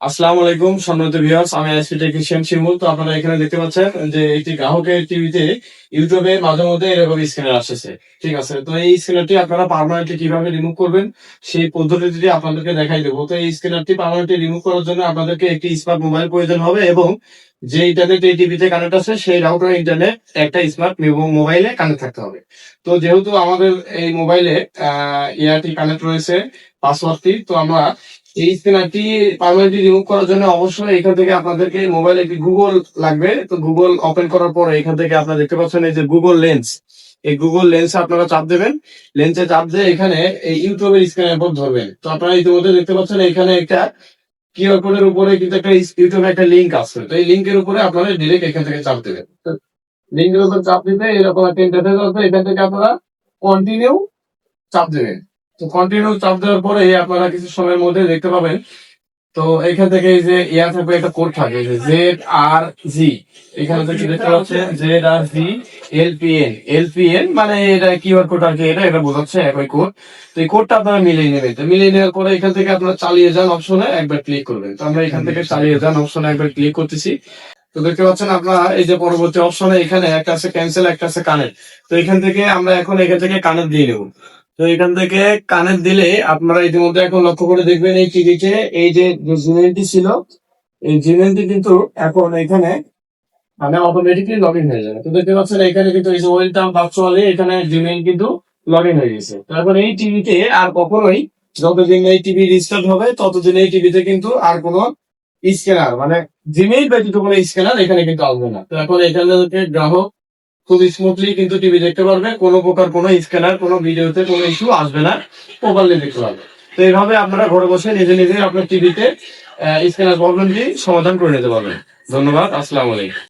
আসসালামু আলাইকুম সম্মানিত ভিউয়ার্স, আমি আইসপি টেকনিশিয়ান শিমুল। তো আপনারা এখানে দেখতে পাচ্ছেন যে একটি গ্রাহকের টিভিতে ইউটিউবে মাঝে মধ্যে এরকম স্ক্যানার আসছে। ঠিক আছে, তো এই স্ক্যানারটি আপনারা পার্মানেন্টলি কিভাবে রিমুভ করবেন সেই পদ্ধতিটি আপনাদেরকে দেখাই দেবো। তো এই স্ক্যানারটি পার্মানেন্টলি রিমুভ করার জন্য আপনাদেরকে একটি স্মার্ট মোবাইল প্রয়োজন হবে এবং যে ইন্টারনেট এই টিভিতে কানেক্ট আছে সেই রাউটার ইন্টারনেট একটা স্মার্ট মোবাইলে কানেক্ট থাকতে হবে। তো যেহেতু আমাদের এই মোবাইলে ইয়ারটি কানেক্ট রয়েছে, পাসওয়ার্ডটি, তো আমরা এই স্ক্যানারটি পার্মানেন্টলি রিমুভ করার জন্য অবশ্যই এখান থেকে আপনাদেরকে মোবাইলে একটি গুগল লাগবে। তো গুগল ওপেন করার পরে এখান থেকে আপনারা দেখতে পাচ্ছেন এই যে গুগল লেন্স, এই গুগল লেন্সে আপনারা চাপ দেবেন। লেন্সে চাপ দিয়ে এখানে এই ইউটিউবের স্ক্যানের উপর ধরবেন। তো আপনারা ইতিমধ্যে দেখতে পাচ্ছেন এখানে একটা কিউআর কোডের উপরে কিন্তু একটা ইউটিউবে একটা লিঙ্ক আছে। তো এই লিঙ্কের উপরে আপনারা ডিরেক্ট এখান থেকে চাপ দেবেন। লিঙ্কের উপর চাপ দিতে এরকম একটা ইন্টারফেস আসবে, এখান থেকে আপনারা কন্টিনিউ চাপ দেবেন। তো কন্টিনিউ চাপ দেওয়ার পরে আপনারা কিছু সময়ের মধ্যে দেখতে পাবেন। তো এখান থেকে এই যে থাকবে, একটা কোড থাকবে যে ZRG, এখানে থেকে দেখতে পাচ্ছেন ZRG LPN মানে এটা কিউআর কোড আর কি, এটা বোঝাচ্ছে একই কোড। তো এই কোডটা আপনারা মিলিয়ে নেবেন। তো মিলিয়ে নেওয়ার পরে এখান থেকে আপনারা চালিয়ে যান অপশনে একবার ক্লিক করবেন। তো আমরা এখান থেকে চালিয়ে যান অপশনে একবার ক্লিক করতেছি। তো দেখতে পাচ্ছেন আপনারা এই যে পরবর্তী অপশনে এখানে একটা আছে ক্যান্সেল, একটা আছে কানেক্ট। তো এখান থেকে আমরা এখন এখান থেকে কানেক্ট দিয়ে নেব। তো এখান থেকে কানেক্ট দিলে আপনারা ইতিমধ্যে এখন লক্ষ্য করে দেখবেন এই টিভিতে এই যে জিমেইলটি ছিল, এই জিমেইলটি কিন্তু এখন এখানে মানে অটোমেটিকলি লগ ইন হয়ে যাবে। তো দেখতে পাচ্ছেন এখানে কিন্তু এই যে ওয়েলকাম ভার্চুয়ালি, এখানে জিমেইল কিন্তু লগ ইন হয়ে গেছে। তারপর এই টিভিতে আর কখনোই, যতদিন এই টিভি রিস্টার্ট হবে ততদিন এই টিভিতে কিন্তু আর কোনো স্ক্যানার মানে জিমেইল ব্যতীত কোনো স্ক্যানার এখানে কিন্তু আসবে না। তো এখন এখানে থেকে গ্রাহক খুব স্মুথলি কিন্তু টিভি দেখতে পারবে, কোনো প্রকার কোনো স্ক্যানার কোনো ভিডিওতে কোনো ইস্যু আসবে না, প্রপারলি দেখতে পারবে। তো এইভাবে আপনারা ঘরে বসে নিজে নিজে আপনার টিভিতে স্ক্যানার প্রবলেমটি সমাধান করে নিতে পারবেন। ধন্যবাদ, আসসালামু আলাইকুম।